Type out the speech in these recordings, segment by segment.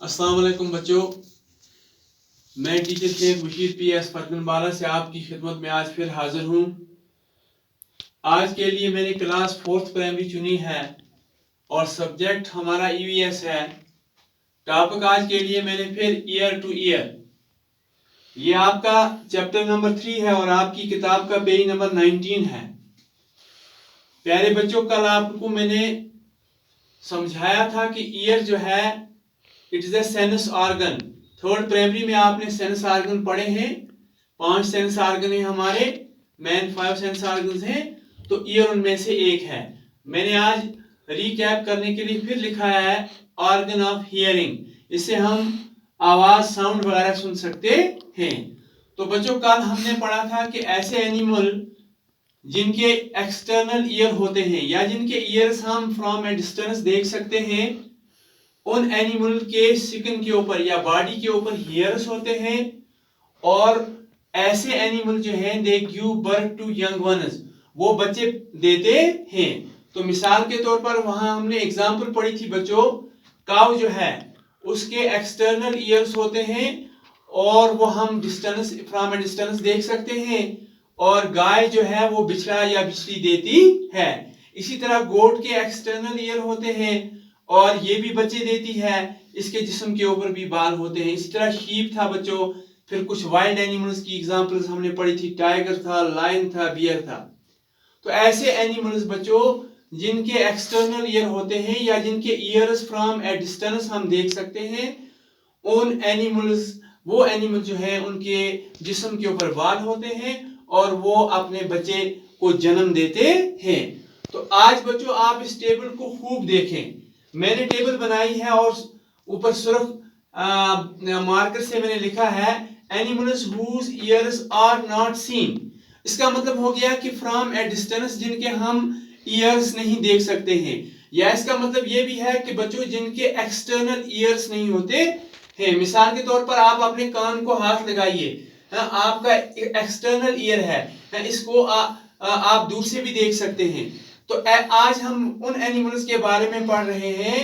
अस्सलाम वालेकुम बच्चों, मैं टीचर शेख बशीर PS फरगनबाला से आपकी खिदमत में आज फिर हाजिर हूँ। आज के लिए मैंने क्लास 4th प्राइमरी चुनी है और सब्जेक्ट हमारा EVS है। टॉपिक आज के लिए मैंने फिर ईयर टू ईयर, ये आपका चैप्टर नंबर 3 है और आपकी किताब का पेज नंबर 19 है। प्यारे बच्चों, कल आपको मैंने समझाया था कि ईयर जो है it is a sense organ. Third primary में आपने सेंस ऑर्गन पढ़े हैं। 5 सेंस ऑर्गन है हमारे, मेन 5 सेंस ऑर्गन हैं, तो ईयर उनमें से एक है। मैंने आज रिकैप करने के लिए फिर लिखा है ऑर्गन ऑफ हियरिंग, इससे हम आवाज साउंड वगैरह सुन सकते हैं। तो बच्चों, कल हमने पढ़ा था कि ऐसे एनिमल जिनके एक्सटर्नल ईयर होते हैं या जिनके ईयर्स हम फ्रॉम ए डिस्टेंस देख सकते हैं, उन एनिमल के स्किन के ऊपर या बॉडी के ऊपर हेयर्स होते हैं और ऐसे एनिमल जो हैं they give birth to young ones, वो बच्चे देते हैं। तो मिसाल के तौर पर वहां हमने एग्जांपल पढ़ी थी बच्चों, काउ जो है उसके एक्सटर्नल ईयर्स होते हैं और वो हम डिस्टेंस फ्रॉम ए डिस्टेंस देख सकते हैं, और गाय जो है वो बिछड़ा या बिछड़ी देती है। इसी तरह गोट के एक्सटर्नल ईयर होते हैं और ये भी बच्चे देती है, इसके जिस्म के ऊपर भी बाल होते हैं। इसी तरह शीप था बच्चों। फिर कुछ वाइल्ड एनिमल्स की एग्जांपल्स हमने पढ़ी थी, टाइगर था, लायन था, बियर था। तो ऐसे एनिमल्स बच्चों जिनके एक्सटर्नल ईयर होते हैं या जिनके ईयर्स फ्रॉम ए डिस्टेंस हम देख सकते हैं, उन एनिमल्स, वो एनिमल जो है उनके जिस्म के ऊपर बाल होते हैं और वो अपने बच्चे को जन्म देते हैं। तो आज बच्चों आप इस टेबल को खूब देखें। मैंने टेबल बनाई है और ऊपर सुर्ख मार्कर से मैंने लिखा है animals whose ears are not seen. इसका मतलब हो गया कि फ्रॉम ए डिस्टेंस जिनके हम ईयर्स नहीं देख सकते हैं, या इसका मतलब ये भी है कि बच्चों जिनके एक्सटर्नल ईयर्स नहीं होते हैं। मिसाल के तौर पर आप अपने कान को हाथ लगाइए, आपका एक्सटर्नल ईयर है, इसको आप दूर से भी देख सकते हैं। तो आज हम उन एनिमल्स के बारे में पढ़ रहे हैं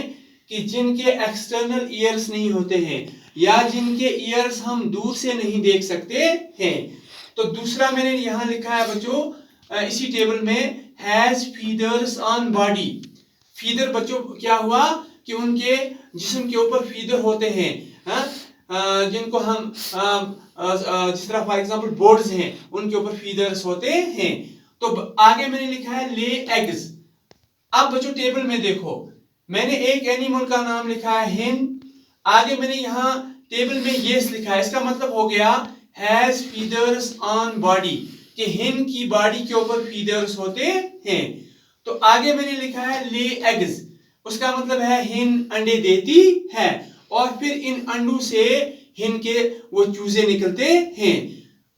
कि जिनके एक्सटर्नल ईयर्स नहीं होते हैं या जिनके ईयर्स हम दूर से नहीं देख सकते हैं। तो दूसरा मैंने यहां लिखा है बच्चों इसी टेबल में, has feathers on body. Feather बच्चों क्या हुआ कि उनके जिस्म के ऊपर फीदर होते हैं, जिनको हम जिस तरह फॉर एग्जांपल बर्ड्स हैं उनके ऊपर फीदर्स होते हैं। तो आगे मैंने लिखा है ले एग्स। अब बच्चों टेबल में देखो, मैंने एक एनिमल का नाम लिखा है हेन, आगे मैंने यहाँ टेबल में येस लिखा है। इसका मतलब हो गया हैज फीदर्स ऑन बॉडी, कि हेन की बॉडी के ऊपर फीदर्स होते हैं। तो आगे मैंने लिखा है ले एग्स, उसका मतलब है हेन अंडे देती है और फिर इन अंडों से हेन के वो चूजे निकलते हैं।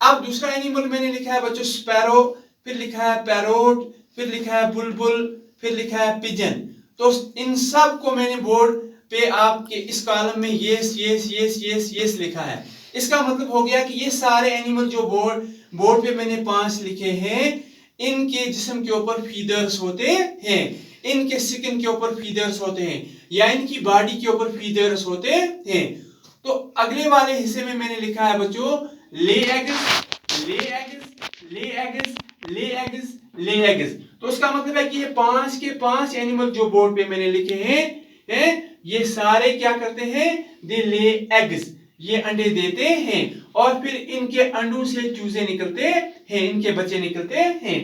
अब दूसरा एनिमल मैंने लिखा है बच्चों स्पैरो, फिर लिखा है पैरोट, फिर लिखा है बुलबुल, फिर लिखा है पिजन। तो इन सब को मैंने बोर्ड पे आपके इस कॉलम में yes yes yes yes yes लिखा है। इसका मतलब हो गया कि ये सारे एनिमल जो बोर्ड पे मैंने 5 लिखे हैं, इनके जिस्म के ऊपर फीदर्स होते हैं, इनके स्किन के ऊपर फीदर्स होते हैं या इनकी बॉडी के ऊपर फीदर्स होते हैं। तो अगले वाले हिस्से में मैंने लिखा है बच्चों lay eggs, lay eggs, lay eggs, lay eggs, lay eggs. तो उसका मतलब है कि ये 5 के 5 एनिमल जो बोर्ड पे मैंने लिखे हैं, ये सारे क्या करते हैं, दे ले एग्स, ये अंडे देते हैं और फिर इनके अंडों से चूजे निकलते हैं, इनके बच्चे निकलते हैं।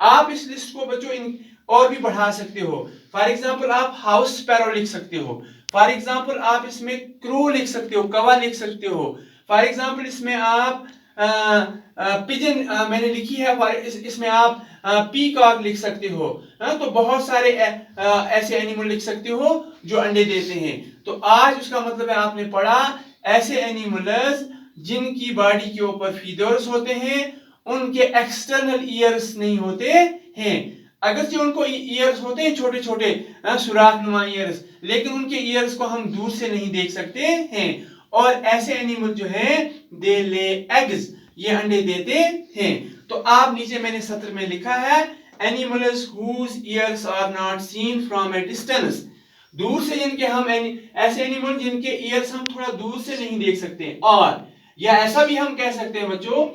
आप इस लिस्ट को बच्चों और भी बढ़ा सकते हो। फॉर एग्जांपल आप हाउस स्पैरो लिख सकते हो, फॉर एग्जांपल आप इसमें क्रो लिख सकते हो, कौवा लिख सकते हो, फॉर एग्जांपल इसमें आप पिजन मैंने लिखी है, इसमें आप पीकॉक लिख सकते हो। तो बहुत सारे ऐसे एनिमल लिख सकते हो जो अंडे देते हैं। तो आज उसका मतलब है आपने पढ़ा ऐसे एनिमल्स जिनकी बॉडी के ऊपर फीदर्स होते हैं, उनके एक्सटर्नल ईयर्स नहीं होते हैं। अगर से उनको ईयर्स होते हैं छोटे छोटे सुराख नुमा ईयर्स, लेकिन उनके ईयर्स को हम दूर से नहीं देख सकते हैं। और ऐसे एनिमल जो है दे ले एग्स, ये अंडे देते हैं। तो आप नीचे मैंने सत्र में लिखा है animals whose ears are not seen from a distance, दूर से जिनके हम ऐसे एनिमल जिनके ईयर्स हम थोड़ा दूर से नहीं देख सकते, और या ऐसा भी हम कह सकते हैं बच्चों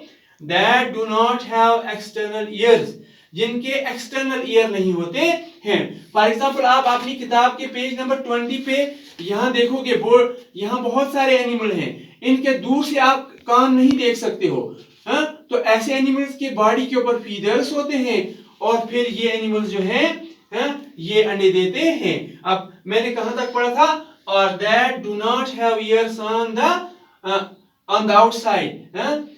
that do not have external years, जिनके एक्सटर्नल ईयर नहीं होते हैं। फॉर एग्जाम्पल आप अपनी किताब के पेज नंबर 20 पे यहाँ देखोगे बोर्ड, यहाँ बहुत सारे एनिमल हैं, इनके दूर से आप कान नहीं देख सकते हो। हाँ, तो ऐसे एनिमल्स के बॉडी के ऊपर फीदर्स होते हैं और फिर ये एनिमल्स जो हैं ये अंडे देते हैं। अब मैंने कहां तक पढ़ा था, और that do not have ears on the outside,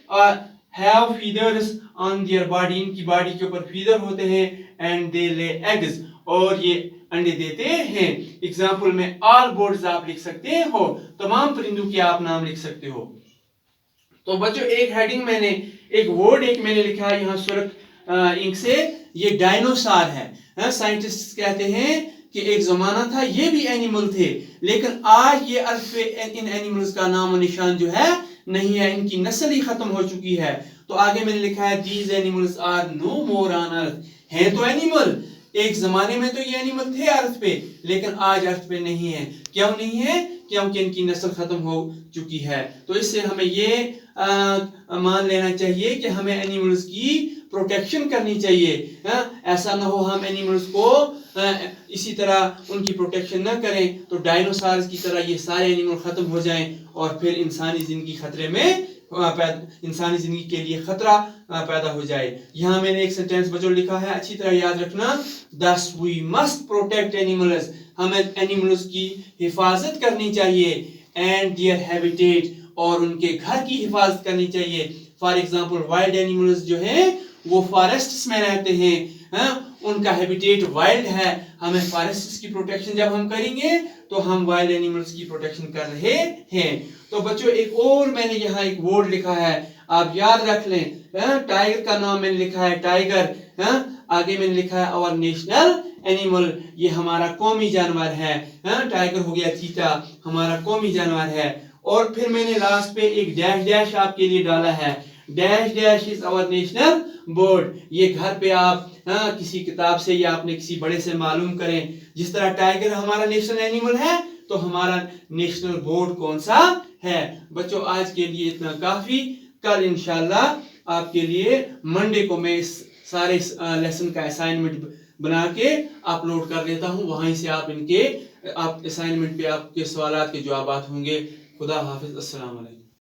और have feathers on their body, इनकी बॉडी के ऊपर फीदर होते हैं, एंड दे ले एग्स, और ये अंडे देते हैं। एग्जाम्पल में ऑल बर्ड्स आप लिख सकते हो, तमाम परिंदों के आप नाम लिख सकते हो। तो बच्चों एक हेडिंग मैंने एक वर्ड मैंने लिखा है यहाँ सुर्ख इंक से, ये डायनासोर है। साइंटिस्ट कहते हैं कि एक जमाना था ये भी एनिमल थे, लेकिन आज ये अर्थ पे इन एनिमल्स का नाम और निशान जो है नहीं है, इनकी नस्ल ही खत्म हो चुकी है। तो आगे मैंने लिखा है these animals are no more on earth, हैं तो एनिमल, एक जमाने में तो ये एनिमल थे अर्थ पे, लेकिन आज अर्थ पे नहीं है। क्यों नहीं है? क्योंकि इनकी नस्ल खत्म हो चुकी है। तो इससे हमें ये मान लेना चाहिए कि हमें एनिमल्स की प्रोटेक्शन करनी चाहिए। ऐसा ना हो हम एनिमल्स को इसी तरह उनकी प्रोटेक्शन ना करें तो डायनासोर्स की तरह ये सारे एनिमल खत्म हो जाएं और फिर इंसानी जिंदगी खतरे में, इंसानी जिंदगी के लिए खतरा पैदा हो जाए। यहाँ मैंने एक सेंटेंस बच्चों लिखा है, अच्छी तरह याद रखना, दस वी मस्ट प्रोटेक्ट एनिमल्स, हमें एनिमल्स की हिफाजत करनी चाहिए, एंड देयर हैबिटेट, और उनके घर की हिफाजत करनी चाहिए। फॉर एग्जाम्पल वाइल्ड एनिमल्स जो हैं वो फॉरेस्ट्स में रहते हैं, उनका हैबिटेट वाइल्ड है, हमें फॉरेस्ट्स की प्रोटेक्शन जब हम करेंगे तो हम वाइल्ड एनिमल्स की प्रोटेक्शन कर रहे हैं। तो बच्चों एक और मैंने यहाँ एक वर्ड लिखा है, आप याद रख लें, टाइगर का नाम मैंने लिखा है टाइगर, आगे मैंने लिखा है आवर नेशनल एनिमल, ये हमारा कौमी जानवर है। टाइगर हो गया, चीता हमारा कौमी जानवर है। और फिर मैंने लास्ट पे एक डैश डैश आपके लिए डाला है, dash dash is our national bird. ये घर पे आप किसी किताब से या आपने किसी बड़े से मालूम करें, जिस तरह टाइगर हमारा नेशनल एनिमल है तो हमारा नेशनल बर्ड कौन सा है। बच्चों आज के लिए इतना काफी, कल इंशाल्लाह आपके लिए मंडे को मैं इस सारे लेसन का असाइनमेंट बना के अपलोड कर देता हूँ, वहीं से आप इनके आप असाइनमेंट पे आपके सवालात के जवाबात होंगे। खुदा हाफिज, अस्सलाम वालेकुम।